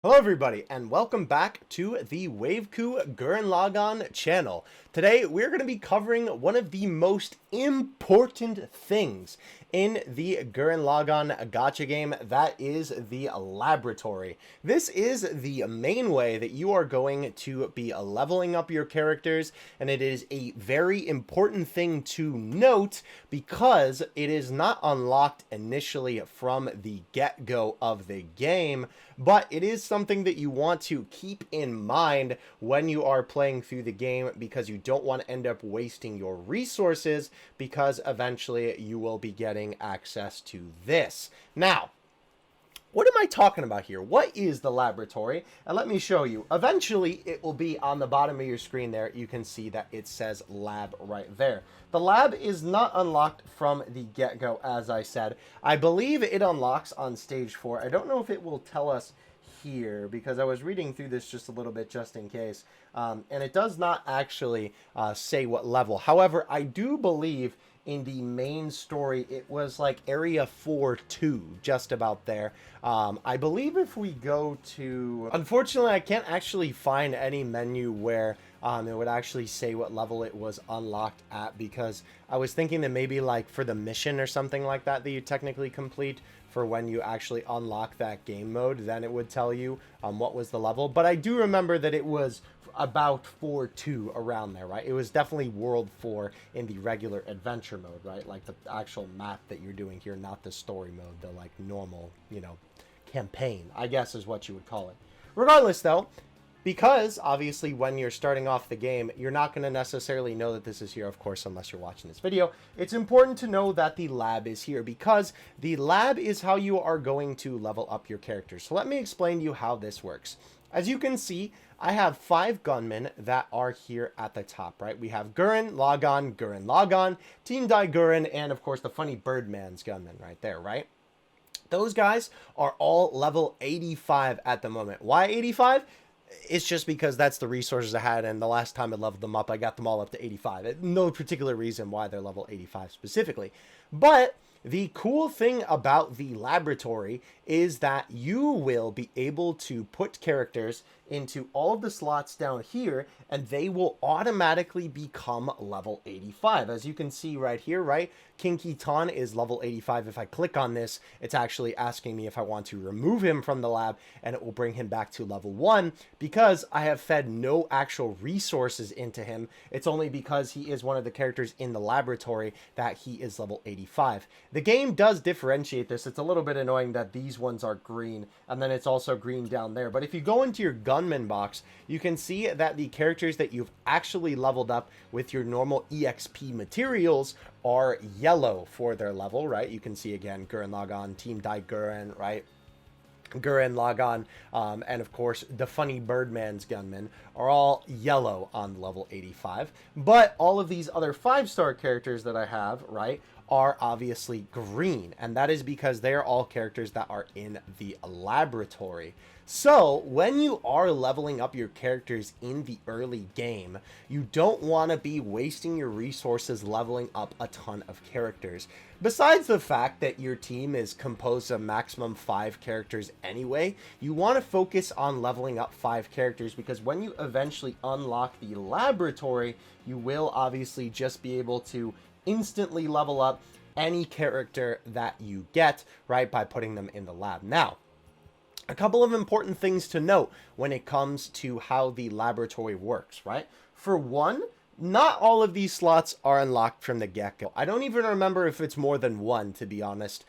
Hello everybody, and welcome back to the Waveku Gurren Lagann channel. Today we're going to be covering one of the most important things in the Gurren Lagann gacha game, that is the laboratory. This is the main way that you are going to be leveling up your characters, and it is a very important thing to note because it is not unlocked initially from the get-go of the game, but it is something that you want to keep in mind when you are playing through the game, because you don't want to end up wasting your resources, because eventually you will be getting access to this. Now, what am I talking about here? What is the laboratory? And let me show you. Eventually, it will be on the bottom of your screen there. You can see that it says lab right there. The lab is not unlocked from the get-go, as I said. I believe it unlocks on stage 4. I don't know if it will tell us here, because I was reading through this just a little bit just in case. And it does not actually say what level. However, I do believe in the main story it was like area 4-2, just about there. I believe if we go to, unfortunately I can't actually find any menu where it would actually say what level it was unlocked at, because I was thinking that maybe like for the mission or something like that that you technically complete for when you actually unlock that game mode, then it would tell you what was the level. But I do remember that it was about 4-2, around there, right? It was definitely World 4 in the regular adventure mode, right? Like the actual map that you're doing here, not the story mode, the like normal, campaign, I guess is what you would call it. Regardless though, because obviously when you're starting off the game, you're not going to necessarily know that this is here, of course, unless you're watching this video. It's important to know that the lab is here, because the lab is how you are going to level up your characters. So let me explain to you how this works. As you can see, I have 5 gunmen that are here at the top, right? We have Gurren Lagann, Team Dai Gurren, and of course the funny Birdman's gunman right there, right? Those guys are all level 85 at the moment. Why 85? It's just because that's the resources I had, and the last time I leveled them up, I got them all up to 85. No particular reason why they're level 85 specifically. But the cool thing about the laboratory is that you will be able to put characters into all of the slots down here, and they will automatically become level 85. As you can see right here, right? King Kitan is level 85. If I click on this, it's actually asking me if I want to remove him from the lab, and it will bring him back to level 1, because I have fed no actual resources into him. It's only because he is one of the characters in the laboratory that he is level 85. The game does differentiate this. It's a little bit annoying that these ones are green, and then it's also green down there. But if you go into your gunman box, you can see that the characters that you've actually leveled up with your normal EXP materials are yellow for their level, right? You can see again, Gurren Lagann, Team Dai Gurren, right? Gurren Lagann, and of course the funny Birdman's gunmen are all yellow on level 85. But all of these other 5-star characters that I have, right, are obviously green, and that is because they are all characters that are in the laboratory. So when you are leveling up your characters in the early game, you don't want to be wasting your resources leveling up a ton of characters. Besides the fact that your team is composed of maximum 5 characters anyway, you want to focus on leveling up 5 characters, because when you eventually unlock the laboratory, you will obviously just be able to instantly level up any character that you get, right, by putting them in the lab. Now, a couple of important things to note when it comes to how the laboratory works, right? For one, not all of these slots are unlocked from the get-go. I don't even remember if it's more than one, to be honest,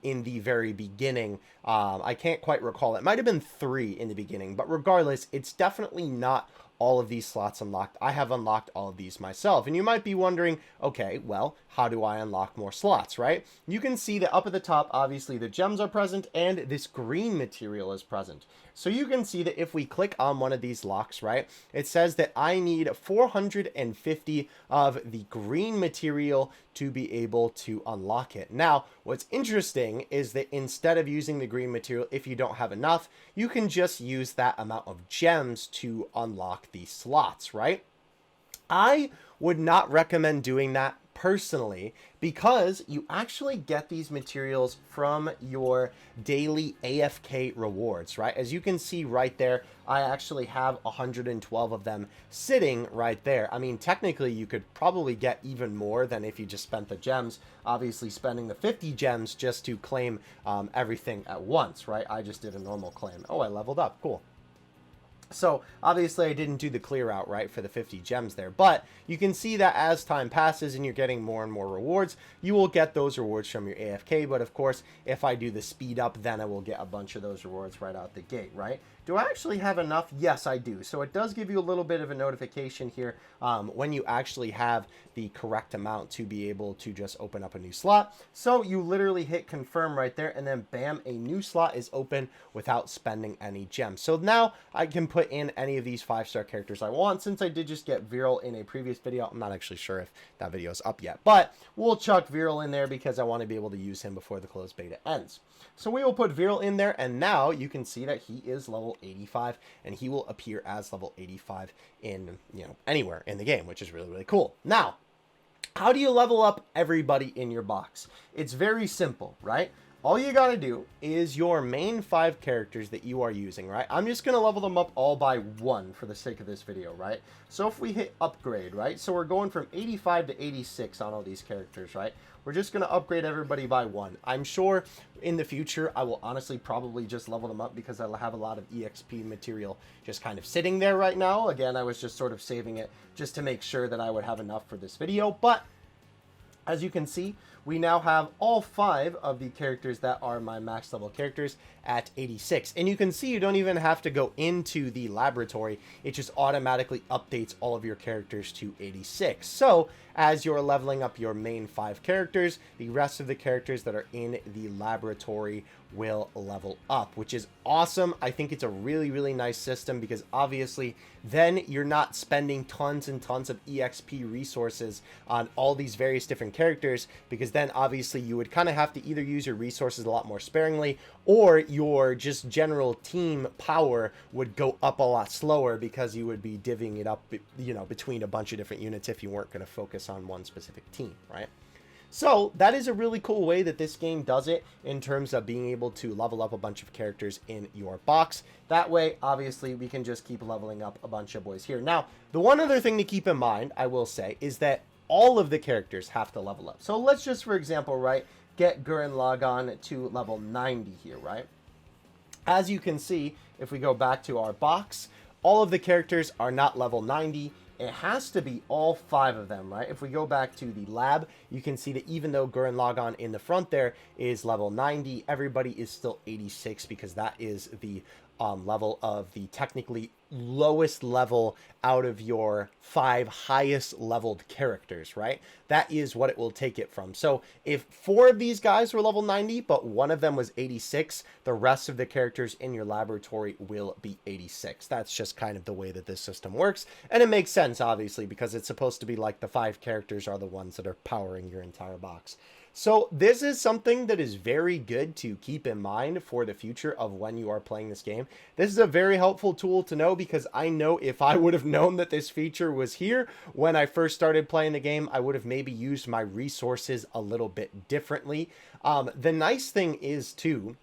in the very beginning. I can't quite recall. It might have been 3 in the beginning, but regardless, it's definitely not all of these slots unlocked. I have unlocked all of these myself. And you might be wondering, okay, well, how do I unlock more slots, right? You can see that up at the top, obviously the gems are present and this green material is present. So you can see that if we click on one of these locks, right, it says that I need 450 of the green material to be able to unlock it. Now, what's interesting is that instead of using the green material, if you don't have enough, you can just use that amount of gems to unlock these slots, right? I would not recommend doing that personally, because you actually get these materials from your daily AFK rewards, right? As you can see right there, I actually have 112 of them sitting right there. I mean, technically, you could probably get even more than if you just spent the gems. Obviously, spending the 50 gems just to claim everything at once, right? I just did a normal claim. Oh, I leveled up. Cool. So, obviously, I didn't do the clear out, right, for the 50 gems there. But you can see that as time passes and you're getting more and more rewards, you will get those rewards from your AFK. But, of course, if I do the speed up, then I will get a bunch of those rewards right out the gate, right? Do I actually have enough? Yes, I do. So it does give you a little bit of a notification here when you actually have the correct amount to be able to just open up a new slot. So you literally hit confirm right there, and then bam, a new slot is open without spending any gems. So now I can put in any of these 5-star characters I want. Since I did just get Viral in a previous video, I'm not actually sure if that video is up yet, but we'll chuck Viral in there because I want to be able to use him before the closed beta ends. So we will put Viral in there, and now you can see that he is level 85, and he will appear as level 85 in, anywhere in the game, which is really, really cool. Now, how do you level up everybody in your box? It's very simple, right? All you gotta do is your main 5 characters that you are using, right? I'm just gonna level them up all by 1 for the sake of this video, right? So if we hit upgrade, right? So we're going from 85 to 86 on all these characters, right? We're just gonna upgrade everybody by 1. I'm sure in the future I will honestly probably just level them up because I'll have a lot of EXP material just kind of sitting there right now. Again, I was just sort of saving it just to make sure that I would have enough for this video, but as you can see, we now have all 5 of the characters that are my max level characters at 86. And you can see you don't even have to go into the laboratory. It just automatically updates all of your characters to 86. So as you're leveling up your main 5 characters, the rest of the characters that are in the laboratory will level up, which is awesome. I think it's a really, really nice system because obviously then you're not spending tons and tons of EXP resources on all these various different characters, because then obviously you would kind of have to either use your resources a lot more sparingly, or your just general team power would go up a lot slower because you would be divvying it up, between a bunch of different units if you weren't going to focus on one specific team, right? So that is a really cool way that this game does it in terms of being able to level up a bunch of characters in your box. That way, obviously, we can just keep leveling up a bunch of boys here. Now, the one other thing to keep in mind, I will say, is that all of the characters have to level up. So let's just, for example, right, get Gurren Lagann to level 90 here, right? As you can see, if we go back to our box, all of the characters are not level 90. It has to be all 5 of them, right? If we go back to the lab, you can see that even though Gurren Lagann in the front there is level 90, everybody is still 86 because that is the level of the technically lowest level out of your 5 highest leveled characters, right? That is what it will take it from. So if 4 of these guys were level 90, but one of them was 86, the rest of the characters in your laboratory will be 86. That's just kind of the way that this system works. And it makes sense, obviously, because it's supposed to be like the 5 characters are the ones that are powering your entire box. So this is something that is very good to keep in mind for the future of when you are playing this game. This is a very helpful tool to know because I know if I would have known that this feature was here when I first started playing the game, I would have maybe used my resources a little bit differently. The nice thing is too,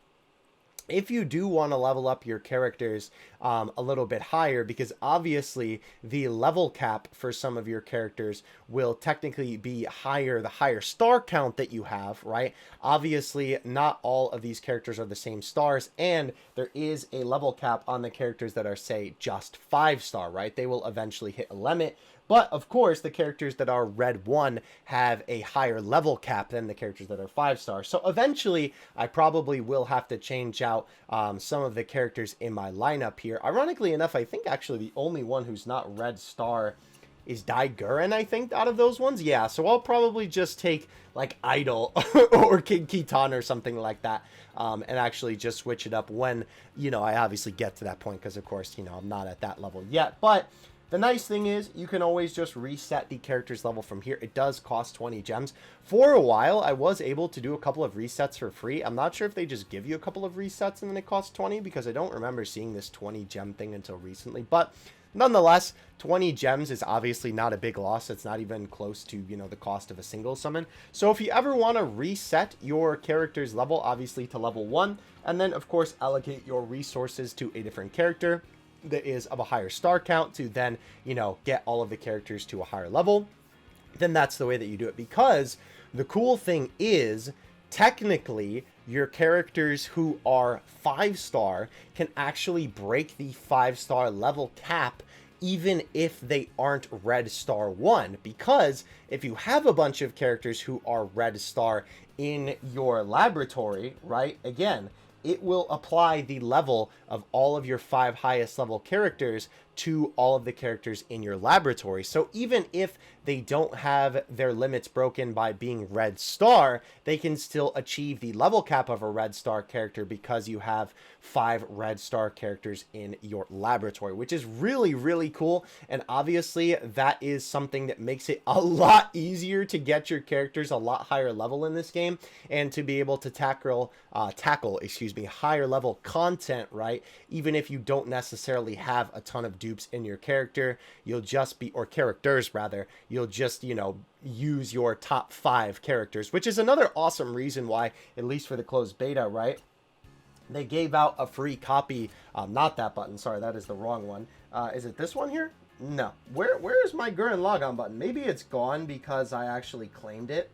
if you do want to level up your characters a little bit higher, because obviously the level cap for some of your characters will technically be higher, the higher star count that you have, right? Obviously, not all of these characters are the same stars, and there is a level cap on the characters that are, say, just 5-star, right? They will eventually hit a limit. But, of course, the characters that are Red 1 have a higher level cap than the characters that are 5-star. So, eventually, I probably will have to change out some of the characters in my lineup here. Ironically enough, I think actually the only one who's not Red Star is Gurren, I think, out of those ones. Yeah, so I'll probably just take, like, Idol or King Kitan or something like that, and actually just switch it up when, I obviously get to that point, because, of course, I'm not at that level yet. But the nice thing is you can always just reset the character's level from here. It does cost 20 gems. For a while, I was able to do a couple of resets for free. I'm not sure if they just give you a couple of resets and then it costs 20, because I don't remember seeing this 20 gem thing until recently. But Nonetheless, 20 gems is obviously not a big loss. It's not even close to, the cost of a single summon. So if you ever want to reset your character's level, obviously to level 1, and then of course allocate your resources to a different character that is of a higher star count to then, get all of the characters to a higher level, then that's the way that you do it. Because the cool thing is, technically, your characters who are 5-star can actually break the 5-star level cap even if they aren't red star 1, because if you have a bunch of characters who are red star in your laboratory, right, again, it will apply the level of all of your 5 highest level characters to all of the characters in your laboratory. So even if they don't have their limits broken by being red star, they can still achieve the level cap of a red star character because you have 5 red star characters in your laboratory, which is really, really cool. And obviously that is something that makes it a lot easier to get your characters a lot higher level in this game and to be able to tackle higher level content, right? Even if you don't necessarily have a ton of dupes in your character, you'll just be, or characters rather, you'll just, use your top 5 characters, which is another awesome reason why, at least for the closed beta, right, they gave out a free copy. Not that button, sorry, that is the wrong one. Is it this one here? No. Where is my Gurren Lagann button? Maybe it's gone because I actually claimed it.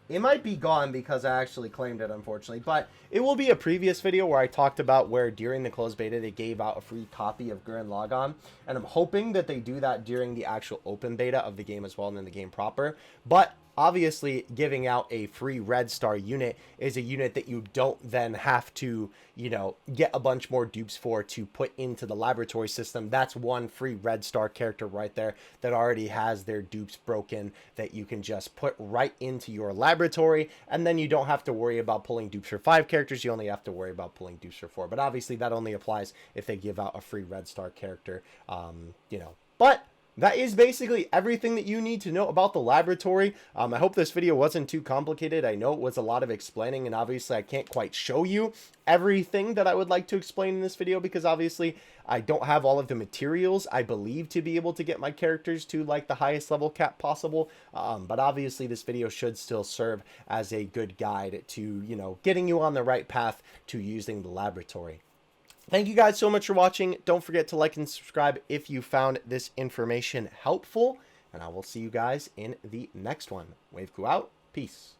It might be gone because I actually claimed it, unfortunately, but it will be a previous video where I talked about where during the closed beta they gave out a free copy of Gurren Lagann, and I'm hoping that they do that during the actual open beta of the game as well, and then the game proper. But obviously, giving out a free red star unit is a unit that you don't then have to, get a bunch more dupes for to put into the laboratory system. That's one free red star character right there that already has their dupes broken that you can just put right into your laboratory, and then you don't have to worry about pulling dupes for 5 characters. You only have to worry about pulling dupes for 4. But obviously, that only applies if they give out a free red star character, But that is basically everything that you need to know about the laboratory. I hope this video wasn't too complicated. I know it was a lot of explaining, and obviously I can't quite show you everything that I would like to explain in this video because obviously I don't have all of the materials I believe to be able to get my characters to like the highest level cap possible. But obviously this video should still serve as a good guide to, getting you on the right path to using the laboratory. Thank you guys so much for watching. Don't forget to like and subscribe if you found this information helpful. And I will see you guys in the next one. Waveku out. Peace.